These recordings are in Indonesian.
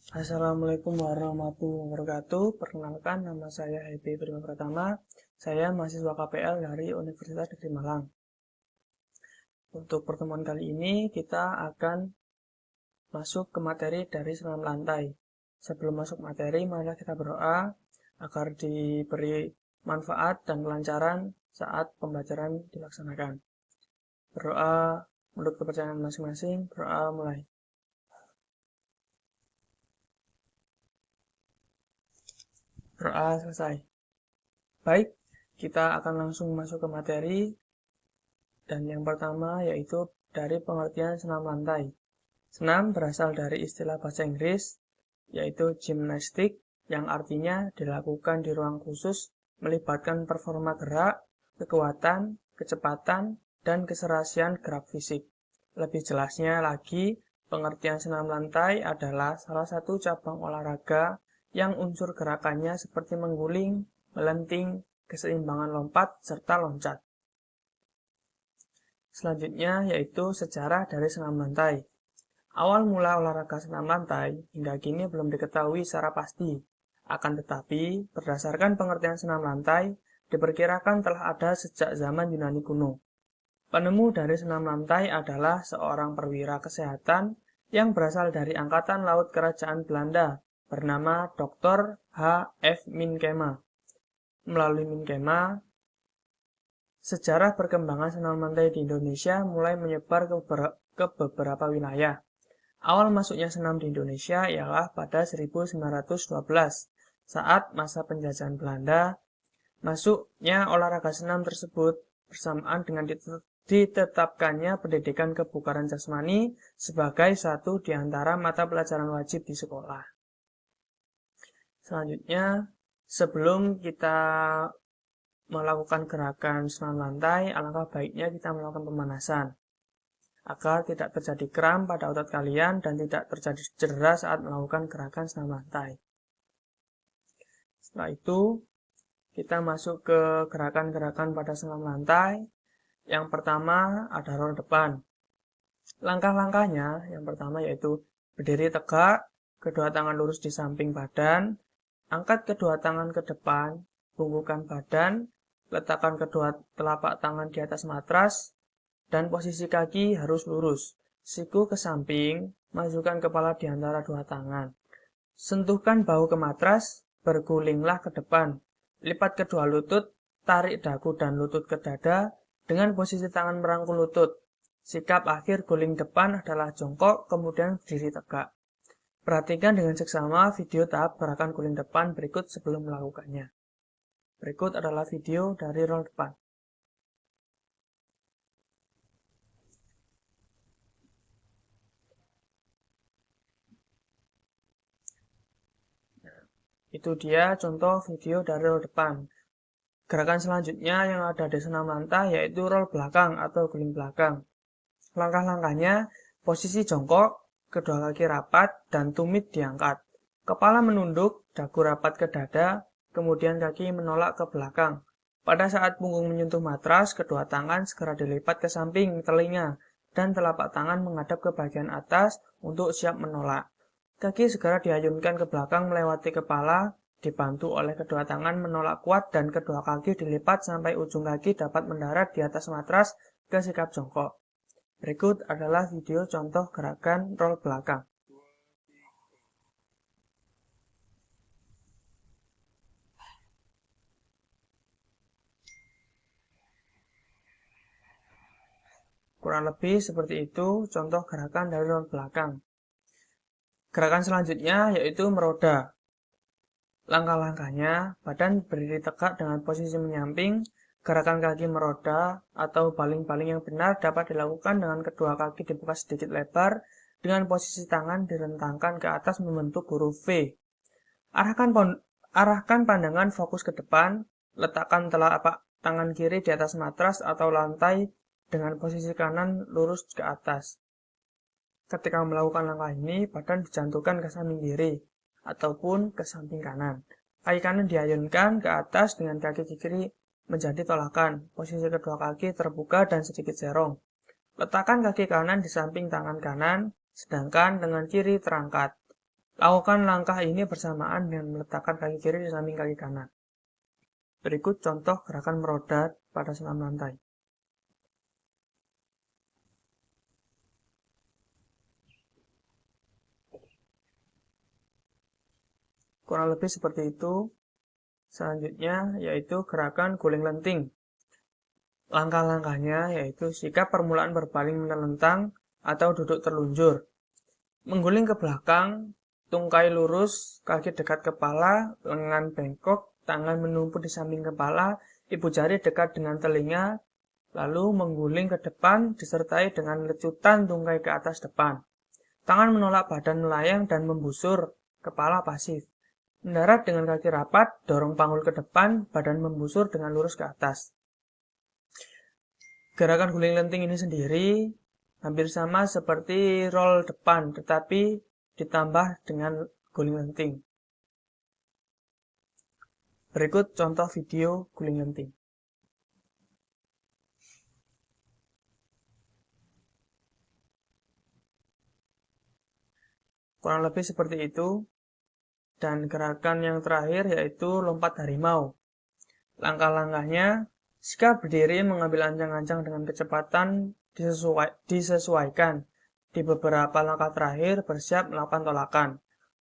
Assalamualaikum warahmatullahi wabarakatuh. Perkenalkan, nama saya Happy Prima Pratama. Saya mahasiswa KPL dari Universitas Negeri Malang. Untuk pertemuan kali ini, kita akan masuk ke materi dari senam lantai. Sebelum masuk materi, mari kita berdoa agar diberi manfaat dan kelancaran saat pembelajaran dilaksanakan. Berdoa menurut kepercayaan masing-masing. Berdoa mulai. Berdoa selesai. Baik, kita akan langsung masuk ke materi. Dan yang pertama yaitu dari pengertian senam lantai. Senam berasal dari istilah bahasa Inggris, yaitu gymnastik, yang artinya dilakukan di ruang khusus, melibatkan performa gerak, kekuatan, kecepatan, dan keserasian gerak fisik. Lebih jelasnya lagi, pengertian senam lantai adalah salah satu cabang olahraga yang unsur gerakannya seperti mengguling, melenting, keseimbangan lompat, serta loncat. Selanjutnya yaitu sejarah dari senam lantai. Awal mula olahraga senam lantai hingga kini belum diketahui secara pasti. Akan tetapi, berdasarkan pengertian senam lantai, diperkirakan telah ada sejak zaman Yunani kuno. Penemu dari senam lantai adalah seorang perwira kesehatan yang berasal dari Angkatan Laut Kerajaan Belanda bernama Dr. H.F. Minkema. Melalui Minkema, sejarah perkembangan senam lantai di Indonesia mulai menyebar ke beberapa wilayah. Awal masuknya senam di Indonesia ialah pada 1912, saat masa penjajahan Belanda. Masuknya olahraga senam tersebut bersamaan dengan ditetapkannya pendidikan kebugaran jasmani sebagai satu di antara mata pelajaran wajib di sekolah. Selanjutnya, sebelum kita melakukan gerakan senam lantai, alangkah baiknya kita melakukan pemanasan agar tidak terjadi kram pada otot kalian dan tidak terjadi cedera saat melakukan gerakan senam lantai. Setelah itu, kita masuk ke gerakan-gerakan pada senam lantai. Yang pertama ada roll depan. Langkah-langkahnya yang pertama yaitu berdiri tegak, kedua tangan lurus di samping badan, angkat kedua tangan ke depan, bungkukkan badan, letakkan kedua telapak tangan di atas matras, dan posisi kaki harus lurus. Siku ke samping, majukan kepala di antara dua tangan. Sentuhkan bahu ke matras, bergulinglah ke depan. Lipat kedua lutut, tarik dagu dan lutut ke dada dengan posisi tangan merangkul lutut. Sikap akhir guling depan adalah jongkok, kemudian berdiri tegak. Perhatikan dengan seksama video tahap gerakan guling depan berikut sebelum melakukannya. Berikut adalah video dari roll depan. Itu dia contoh video dari roll depan. Gerakan selanjutnya yang ada di senam lantai yaitu roll belakang atau guling belakang. Langkah-langkahnya, posisi jongkok, kedua kaki rapat, dan tumit diangkat. Kepala menunduk, dagu rapat ke dada, kemudian kaki menolak ke belakang. Pada saat punggung menyentuh matras, kedua tangan segera dilipat ke samping telinga, dan telapak tangan menghadap ke bagian atas untuk siap menolak. Kaki segera diayunkan ke belakang melewati kepala, dibantu oleh kedua tangan menolak kuat dan kedua kaki dilipat sampai ujung kaki dapat mendarat di atas matras ke sikap jongkok. Berikut adalah video contoh gerakan roll belakang. Kurang lebih seperti itu contoh gerakan dari roll belakang. Gerakan selanjutnya yaitu meroda. Langkah-langkahnya, badan berdiri tegak dengan posisi menyamping. Gerakan kaki meroda atau baling-baling yang benar dapat dilakukan dengan kedua kaki dibuka sedikit lebar dengan posisi tangan direntangkan ke atas membentuk huruf V. Arahkan pandangan fokus ke depan, letakkan telapak tangan kiri di atas matras atau lantai dengan posisi kanan lurus ke atas. Ketika melakukan langkah ini, badan dijantungkan ke samping kiri ataupun ke samping kanan. Kaki kanan diayunkan ke atas dengan kaki kiri menjadi tolakan. Posisi kedua kaki terbuka dan sedikit serong. Letakkan kaki kanan di samping tangan kanan, sedangkan tangan kiri terangkat. Lakukan langkah ini bersamaan dengan meletakkan kaki kiri di samping kaki kanan. Berikut contoh gerakan meroda pada senam lantai. Kurang lebih seperti itu. Selanjutnya yaitu gerakan guling lenting. Langkah-langkahnya yaitu sikap permulaan berbaling menelentang atau duduk terlunjur. Mengguling ke belakang, tungkai lurus, kaki dekat kepala, lengan bengkok, tangan menumpuk di samping kepala, ibu jari dekat dengan telinga, lalu mengguling ke depan disertai dengan lecutan tungkai ke atas depan. Tangan menolak badan melayang dan membusur, kepala pasif. Mendarat dengan kaki rapat, dorong panggul ke depan, badan membusur dengan lurus ke atas. Gerakan guling lenting ini sendiri hampir sama seperti roll depan, tetapi ditambah dengan guling lenting. Berikut contoh video guling lenting. Kurang lebih seperti itu. Dan gerakan yang terakhir yaitu lompat harimau. Langkah-langkahnya, sikap berdiri mengambil ancang-ancang dengan kecepatan disesuaikan. Di beberapa langkah terakhir bersiap melakukan tolakan.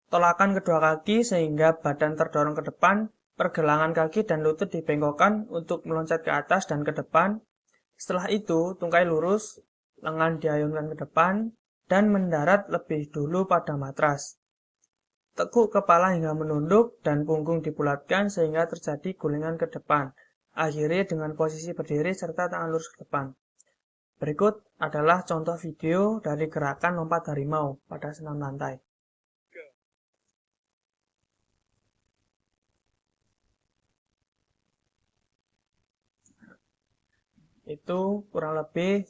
Tolakan kedua kaki sehingga badan terdorong ke depan, pergelangan kaki dan lutut dibengkokkan untuk meloncat ke atas dan ke depan. Setelah itu, tungkai lurus, lengan diayunkan ke depan, dan mendarat lebih dulu pada matras. Tekuk kepala hingga menunduk dan punggung dibulatkan sehingga terjadi gulingan ke depan. Akhiri dengan posisi berdiri serta tangan lurus ke depan. Berikut adalah contoh video dari gerakan lompat harimau pada senam lantai. Itu kurang lebih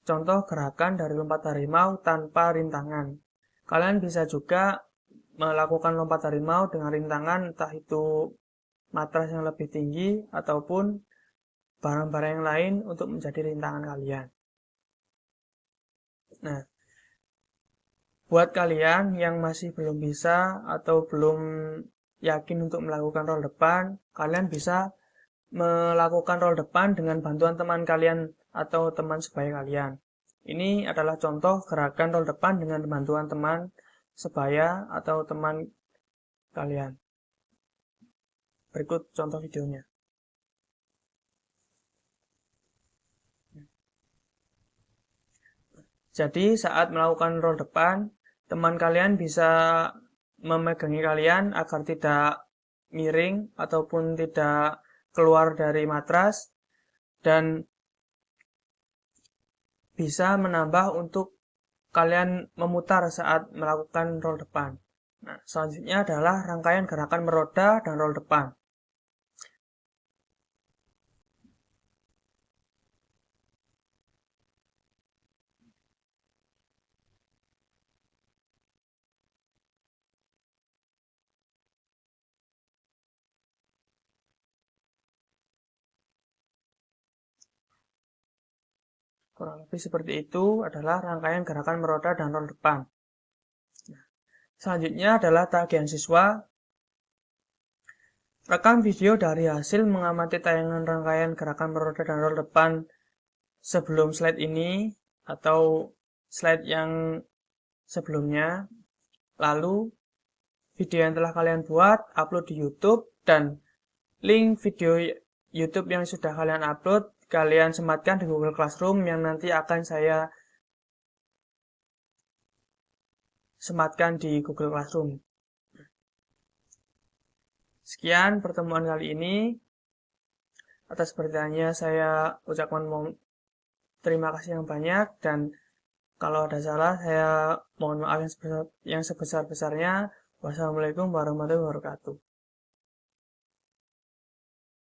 contoh gerakan dari lompat harimau tanpa rintangan. Kalian bisa juga melakukan lompat harimau dengan rintangan, entah itu matras yang lebih tinggi ataupun barang-barang yang lain untuk menjadi rintangan kalian. Nah, buat kalian yang masih belum bisa atau belum yakin untuk melakukan roll depan, kalian bisa melakukan roll depan dengan bantuan teman kalian atau teman sebaya kalian. Ini adalah contoh gerakan roll depan dengan bantuan teman sebaya atau teman kalian. Berikut contoh videonya. Jadi saat melakukan roll depan, teman kalian bisa memegangi kalian agar tidak miring ataupun tidak keluar dari matras dan bisa menambah untuk kalian memutar saat melakukan roll depan. Nah, selanjutnya adalah rangkaian gerakan meroda dan roll depan. Kurang lebih seperti itu adalah rangkaian gerakan meroda dan roll depan. Nah, selanjutnya adalah tagihan siswa. Rekam video dari hasil mengamati tayangan rangkaian gerakan meroda dan roll depan sebelum slide ini atau slide yang sebelumnya. Lalu video yang telah kalian buat upload di YouTube dan link video YouTube yang sudah kalian upload kalian sematkan di Google Classroom yang nanti akan saya sematkan di Google Classroom. Sekian pertemuan kali ini. Atas perhatiannya saya ucapkan terima kasih yang banyak dan kalau ada salah saya mohon maaf yang sebesar-besarnya. Wassalamualaikum warahmatullahi wabarakatuh.